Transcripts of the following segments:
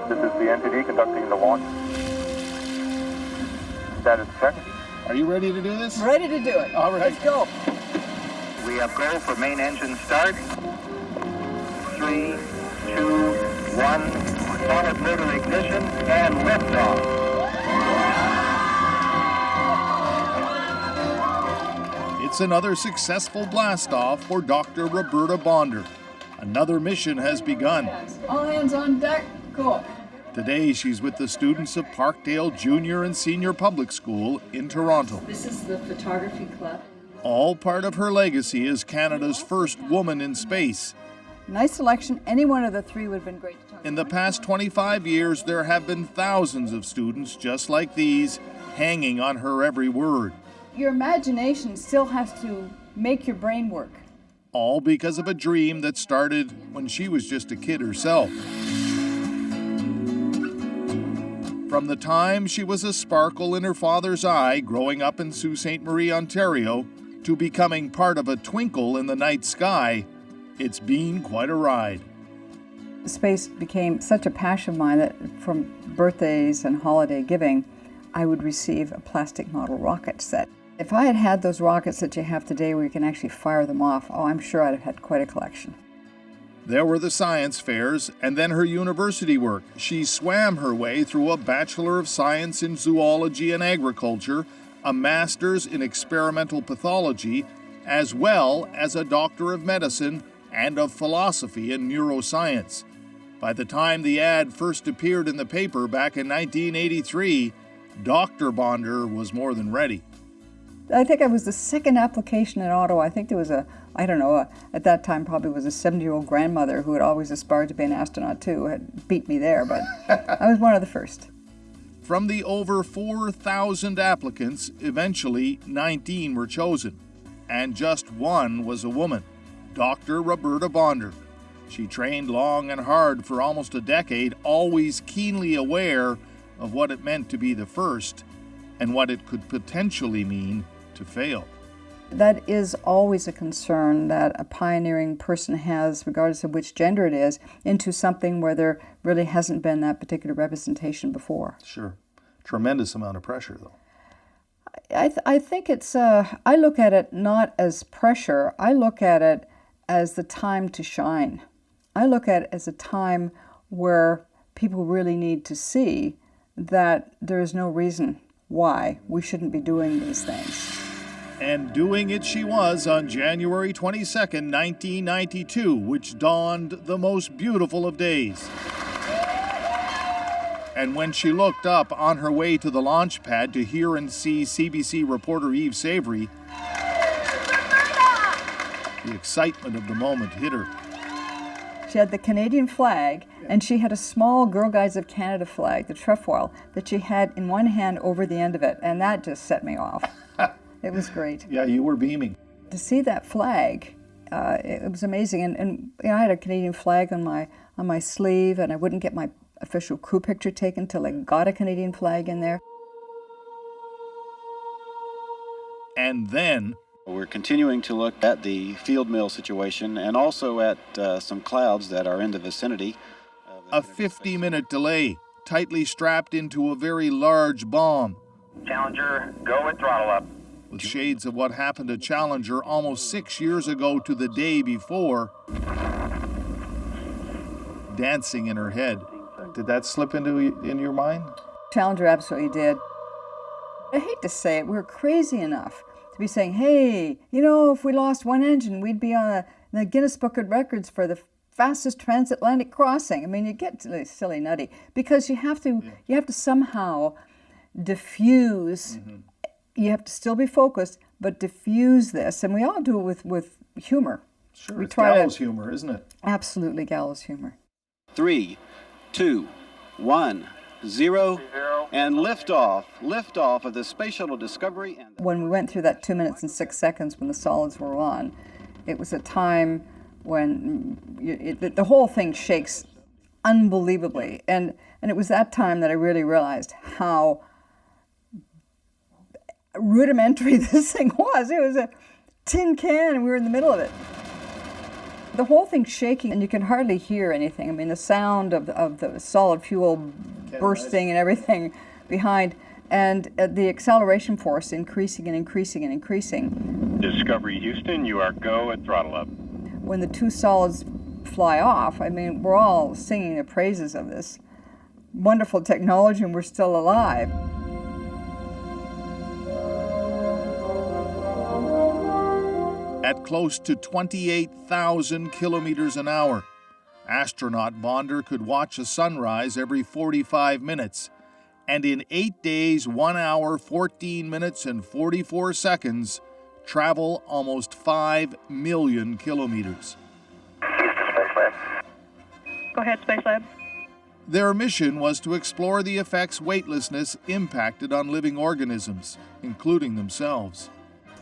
This is the NTD conducting the launch. Status check. Are you ready to do this? Ready to do it. All right. Let's go. We have go for main engine start. 3, 2, 1. Solid motor ignition and liftoff. It's another successful blastoff for Dr. Roberta Bondar. Another mission has begun. All hands on deck. Cool. Today, she's with the students of Parkdale Junior and Senior Public School in Toronto. This is the photography club. All part of her legacy as Canada's first woman in space. Nice selection. Any one of the three would have been great to talk about. In the past 25 years, there have been thousands of students just like these, hanging on her every word. Your imagination still has to make your brain work. All because of a dream that started when she was just a kid herself. From the time she was a sparkle in her father's eye growing up in Sault Ste. Marie, Ontario, to becoming part of a twinkle in the night sky, it's been quite a ride. Space became such a passion of mine that from birthdays and holiday giving, I would receive a plastic model rocket set. If I had had those rockets that you have today where you can actually fire them off, oh, I'm sure I'd have had quite a collection. There were the science fairs, and then her university work. She swam her way through a Bachelor of Science in Zoology and Agriculture, a Master's in Experimental Pathology, as well as a Doctor of Medicine and of Philosophy and Neuroscience. By the time the ad first appeared in the paper back in 1983, Dr. Bondar was more than ready. I think I was the second application in Ottawa. I think there was at that time probably was a 70-year-old grandmother who had always aspired to be an astronaut too, who had beat me there, but I was one of the first. From the over 4,000 applicants, eventually 19 were chosen, and just one was a woman, Dr. Roberta Bondar. She trained long and hard for almost a decade, always keenly aware of what it meant to be the first and what it could potentially mean to fail. That is always a concern that a pioneering person has, regardless of which gender it is, into something where there really hasn't been that particular representation before. Sure. Tremendous amount of pressure, though. I think it's, I look at it not as pressure, I look at it as the time to shine. I look at it as a time where people really need to see that there is no reason why we shouldn't be doing these things. And doing it she was on January 22nd, 1992, which dawned the most beautiful of days. And when she looked up on her way to the launch pad to hear and see CBC reporter Eve Savory, the excitement of the moment hit her. She had the Canadian flag, and she had a small Girl Guides of Canada flag, the trefoil, that she had in one hand over the end of it, and that just set me off. It was great. Yeah, you were beaming. To see that flag, it was amazing. And you know, I had a Canadian flag on my sleeve, and I wouldn't get my official crew picture taken until I got a Canadian flag in there. And then we're continuing to look at the field mill situation and also at some clouds that are in the vicinity. A 50-minute delay, tightly strapped into a very large bomb. Challenger, go with throttle up. With shades of what happened to Challenger almost 6 years ago to the day before dancing in her head. Did that slip in your mind? Challenger absolutely did. I hate to say it, we were crazy enough to be saying, hey, you know, if we lost one engine, we'd be on the Guinness Book of Records for the fastest transatlantic crossing. I mean, you get silly nutty because you have to somehow diffuse. Mm-hmm. You have to still be focused, but diffuse this, and we all do it with humor. Sure, it's gallows humor, isn't it? Absolutely gallows humor. 3, 2, 1, 0, and liftoff of the Space Shuttle Discovery. When we went through that 2 minutes and 6 seconds when the solids were on, it was a time when the whole thing shakes unbelievably, and it was that time that I really realized how rudimentary this thing was. It was a tin can and we were in the middle of it. The whole thing's shaking and you can hardly hear anything. I mean, the sound of the solid fuel bursting and everything behind, and the acceleration force increasing and increasing and increasing. Discovery Houston, you are go at throttle up. When the two solids fly off, I mean, we're all singing the praises of this wonderful technology and we're still alive. At close to 28,000 kilometers an hour, astronaut Bondar could watch a sunrise every 45 minutes, and in 8 days, 1 hour, 14 minutes, and 44 seconds, travel almost 5 million kilometers. Space Lab. Go ahead, Space Lab. Their mission was to explore the effects weightlessness impacted on living organisms, including themselves.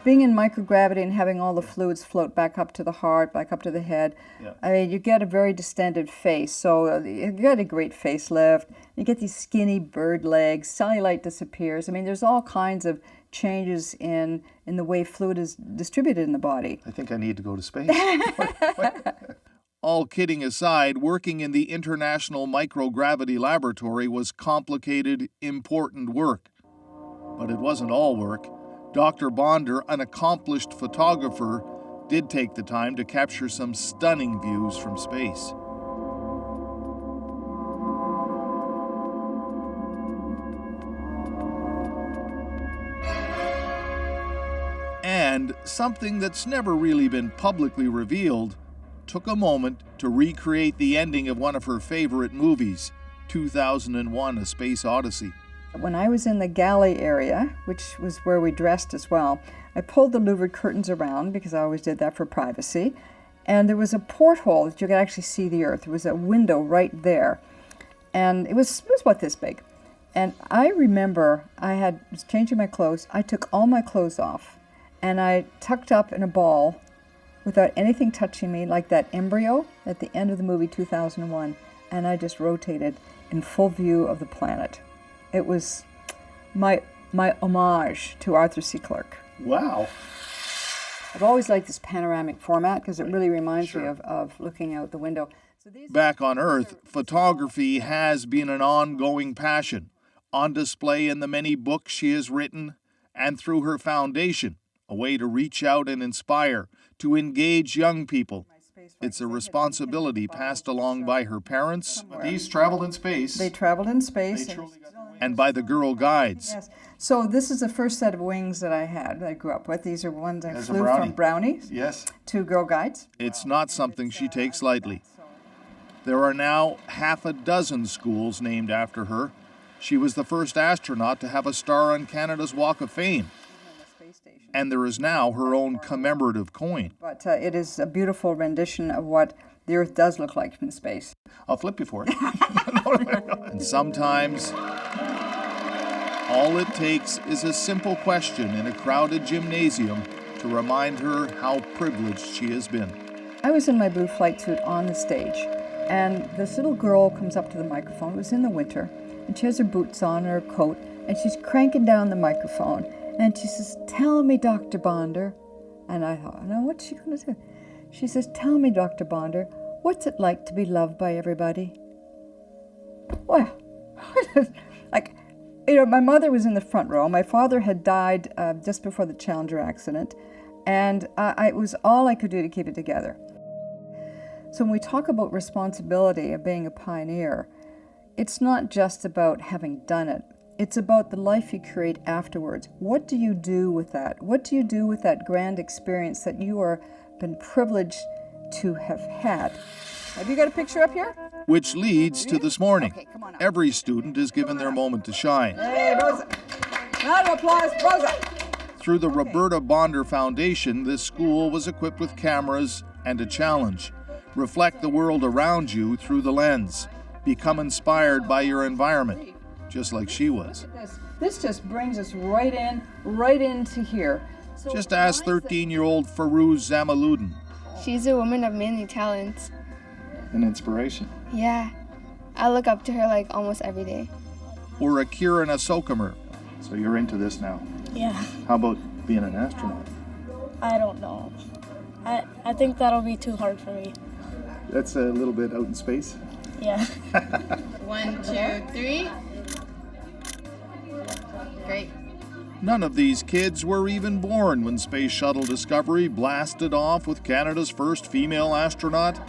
Being in microgravity and having all the fluids float back up to the heart, back up to the head, I mean, you get a very distended face. So you get a great facelift. You get these skinny bird legs. Cellulite disappears. I mean, there's all kinds of changes in the way fluid is distributed in the body. I think I need to go to space. All kidding aside, working in the International Microgravity Laboratory was complicated, important work. But it wasn't all work. Dr. Bondar, an accomplished photographer, did take the time to capture some stunning views from space. And something that's never really been publicly revealed, took a moment to recreate the ending of one of her favorite movies, 2001: A Space Odyssey. When I was in the galley area, which was where we dressed as well, I pulled the louvered curtains around because I always did that for privacy. And there was a porthole that you could actually see the Earth. There was a window right there. And it was about this big. And I remember was changing my clothes. I took all my clothes off and I tucked up in a ball without anything touching me, like that embryo at the end of the movie 2001. And I just rotated in full view of the planet. It was my homage to Arthur C. Clarke. Wow. I've always liked this panoramic format because it really reminds me of looking out the window. So Back on Earth, photography has been an ongoing passion, on display in the many books she has written and through her foundation, a way to reach out and inspire, to engage young people. It's a responsibility passed along by her parents. These traveled in space. They traveled in space. And by the Girl Guides. Yes. So this is the first set of wings that I grew up with. These are ones I flew from brownies to Girl Guides. It's not something she takes lightly. There are now 6 schools named after her. She was the first astronaut to have a star on Canada's Walk of Fame. And there is now her own commemorative coin. But it is a beautiful rendition of what the Earth does look like from space. I'll flip you for it. And sometimes, all it takes is a simple question in a crowded gymnasium to remind her how privileged she has been. I was in my blue flight suit on the stage, and this little girl comes up to the microphone. It was in the winter, and she has her boots on, her coat, and she's cranking down the microphone. And she says, "Tell me, Dr. Bondar." And I thought, no, what's she going to do? She says, "Tell me, Dr. Bondar, what's it like to be loved by everybody?" Well, like, you know, my mother was in the front row. My father had died just before the Challenger accident, and it was all I could do to keep it together. So when we talk about responsibility of being a pioneer, it's not just about having done it. It's about the life you create afterwards. What do you do with that? What do you do with that grand experience that you are been privileged to have had? Have you got a picture up here? Which leads to this morning. Every student is given their moment to shine. Hey, Rosa. Round of applause, Rosa. Through the Roberta Bondar Foundation, this school was equipped with cameras and a challenge. Reflect the world around you through the lens. Become inspired by your environment, just like she was. This just brings us right into here. So just ask 13-year-old Farouz Zamaluddin. She's a woman of many talents. An inspiration. Yeah. I look up to her like almost every day. Or Akira Nasokamer. So you're into this now? Yeah. How about being an astronaut? I don't know. I think that'll be too hard for me. That's a little bit out in space. Yeah. 1, 2, 3. Great. None of these kids were even born when Space Shuttle Discovery blasted off with Canada's first female astronaut.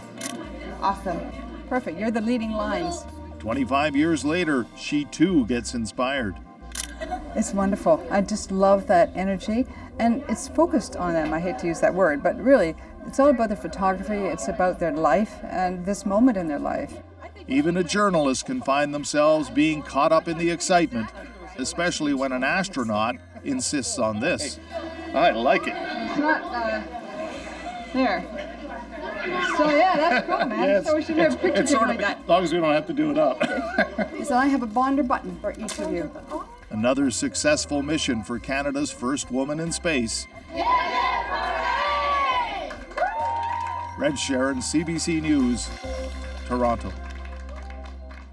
Awesome. Perfect. You're the leading lines. 25 years later, she too gets inspired. It's wonderful. I just love that energy. And it's focused on them. I hate to use that word, but really, it's all about their photography. It's about their life and this moment in their life. Even a journalist can find themselves being caught up in the excitement, especially when an astronaut insists on this. I like it. It's not, there. So yeah, that's cool, man. Yes, So we should have a picture taken like that. As long as we don't have to do it up. So I have a Bondar button for each of you. Another successful mission for Canada's first woman in space. Red Sharon, CBC News, Toronto.